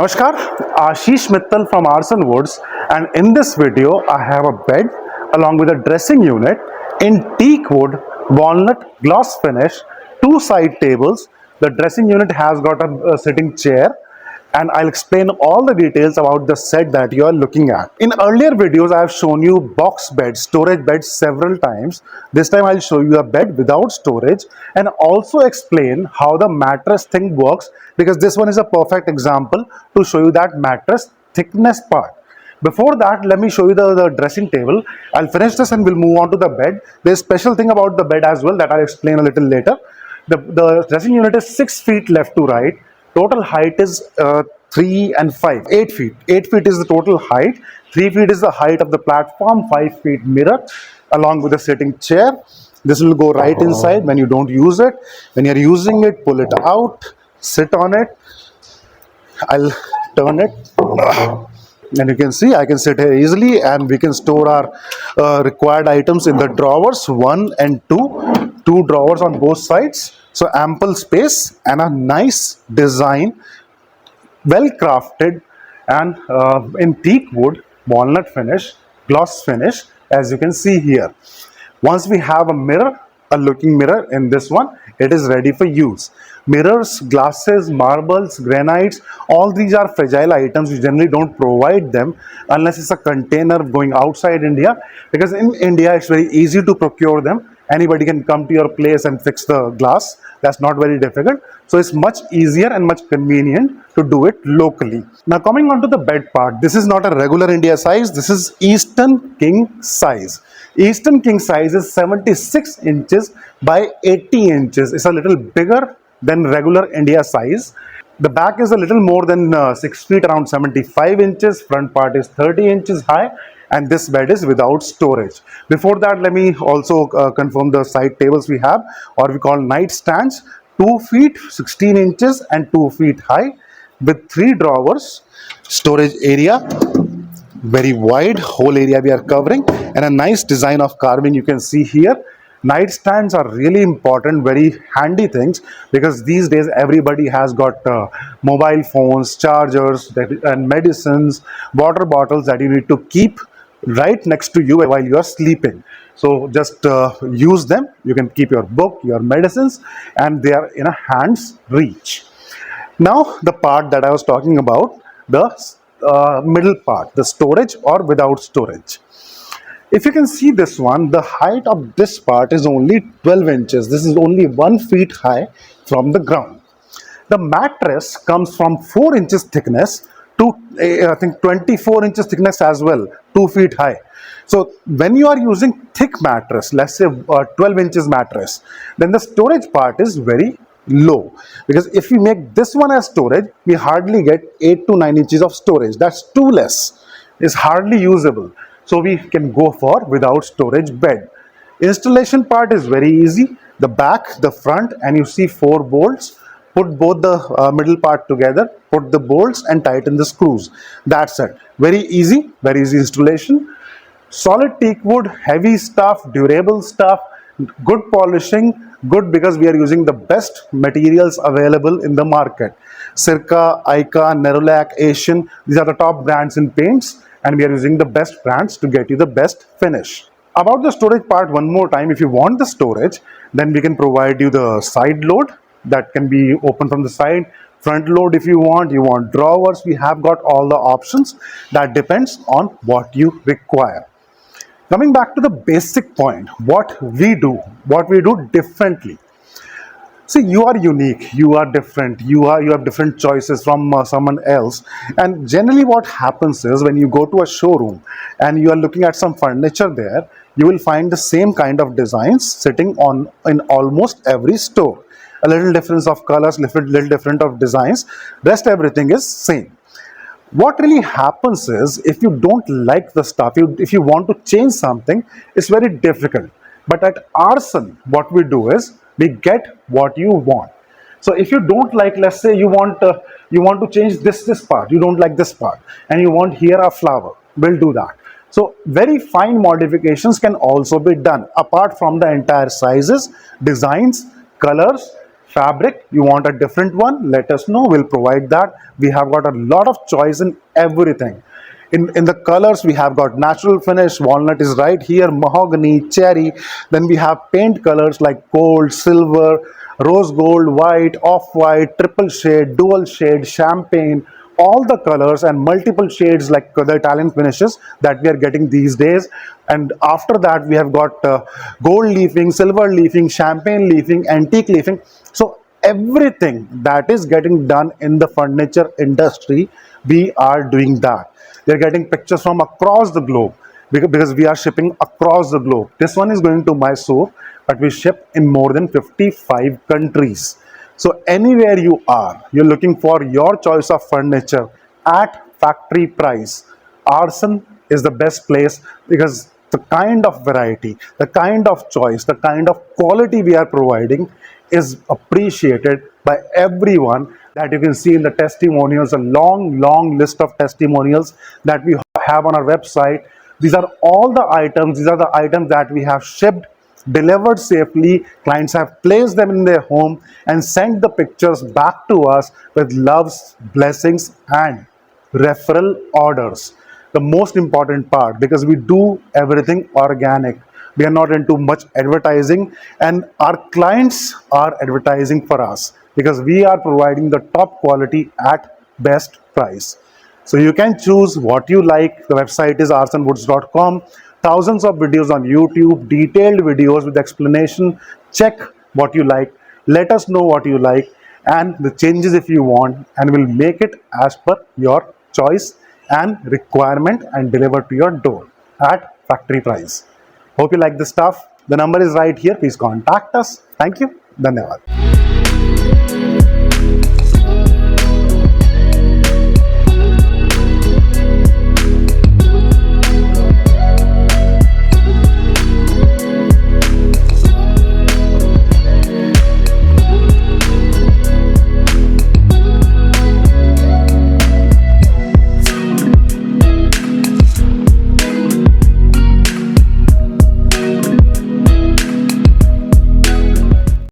Namaskar, Ashish Mittal from Arson Woods, and in this video I have a bed along with a dressing unit in teak wood, walnut, gloss finish, two side tables. The dressing unit has got a sitting chair, and I'll explain all the details about the set that you are looking at. In earlier videos, I have shown you box beds, storage beds several times. This time I'll show you a bed without storage and also explain how the mattress thing works, because this one is a perfect example to show you that mattress thickness part. Before that, let me show you the dressing table. I'll finish this and we'll move on to the bed. There's a special thing about the bed as well that I'll explain a little later. The dressing unit is 6 feet left to right. Total height is 3 and 5, 8 feet. 8 feet is the total height. 3 feet is the height of the platform. 5 feet mirror along with a sitting chair. This will go right inside when you don't use it. When you're using it, pull it out, sit on it. I'll turn it. And you can see I can sit here easily, and we can store our required items in the drawers 1 and 2. Two drawers on both sides. So ample space and a nice design, well crafted, and in teak wood, walnut finish, gloss finish, as you can see here. Once we have a mirror, a looking mirror in this one, it is ready for use. Mirrors, glasses, marbles, granites, all these are fragile items. We generally don't provide them unless it's a container going outside India, because in India it's very easy to procure them. Anybody can come to your place and fix the glass. That's not very difficult. So it's much easier and much convenient to do it locally. Now coming on to the bed part, this is not a regular India size. This is Eastern King size. Eastern King size is 76 inches by 80 inches. It's a little bigger than regular India size. The back is a little more than 6 feet, around 75 inches. Front part is 30 inches high. And this bed is without storage. Before that, let me also confirm the side tables we have, or we call nightstands, 2 feet 16 inches and 2 feet high with 3 drawers. Storage area, very wide, whole area we are covering, and a nice design of carving you can see here. Nightstands are really important, very handy things, because these days everybody has got mobile phones, chargers, and medicines, water bottles that you need to keep right next to you while you are sleeping. So just use them. You can keep your book, your medicines, and they are in a hand's reach. Now the part that I was talking about, the middle part, the storage or without storage. If you can see this one, the height of this part is only 12 inches. This is only 1 feet high from the ground. The mattress comes from 4 inches thickness to I think 24 inches thickness as well, 2 feet high. So when you are using thick mattress, let's say 12 inches mattress, then the storage part is very low, because if we make this one as storage, we hardly get 8 to 9 inches of storage. That's too less. It's hardly usable. So we can go for without storage bed. Installation part is very easy. The back, the front, and you see 4 bolts. Put both the middle part together, put the bolts and tighten the screws. That's it. Very easy installation. Solid teak wood, heavy stuff, durable stuff, good polishing, good because we are using the best materials available in the market. Sirca, Ica, Nerolac, Asian, these are the top brands in paints, and we are using the best brands to get you the best finish. About the storage part, one more time, if you want the storage, then we can provide you the side load that can be open from the side, front load if you want drawers. We have got all the options. That depends on what you require. Coming back to the basic point, what we do differently. See, you are unique, you are different, you have different choices from someone else. And generally what happens is, when you go to a showroom and you are looking at some furniture there, you will find the same kind of designs sitting in almost every store. A little difference of colors, little different of designs, rest everything is same. What really happens is, if you don't like the stuff, if you want to change something, it's very difficult. But at Arson, what we do is, we get what you want. So if you don't like, let's say you want to change this part, you don't like this part, and you want here a flower, we'll do that. So very fine modifications can also be done, apart from the entire sizes, designs, colors, fabric, you want a different one, let us know, we'll provide that. We have got a lot of choice in everything. In the colors, we have got natural finish, walnut is right here, mahogany, cherry. Then we have paint colors like gold, silver, rose gold, white, off-white, triple shade, dual shade, champagne, all the colors and multiple shades like the Italian finishes that we are getting these days. And after that, we have got gold leafing, silver leafing, champagne leafing, antique leafing. So everything that is getting done in the furniture industry, we are doing that. We are getting pictures from across the globe because we are shipping across the globe. This one is going to Mysore, but we ship in more than 55 countries. So anywhere you are, you're looking for your choice of furniture at factory price, Arson is the best place because the kind of variety, the kind of choice, the kind of quality we are providing is appreciated by everyone. That you can see in the testimonials, a long list of testimonials that we have on our website. These are all the items, these are the items that we have shipped, delivered safely. Clients have placed them in their home and sent the pictures back to us with loves, blessings, and referral orders. The most important part, because we do everything organic. We are not into much advertising, and our clients are advertising for us because we are providing the top quality at best price. So you can choose what you like. The website is arsonwoods.com. Thousands of videos on YouTube, detailed videos with explanation. Check what you like. Let us know what you like and the changes if you want, and we'll make it as per your choice and requirement and deliver to your door at factory price. Hope you like this stuff. The number is right here. Please contact us. Thank you. Dhanyavad.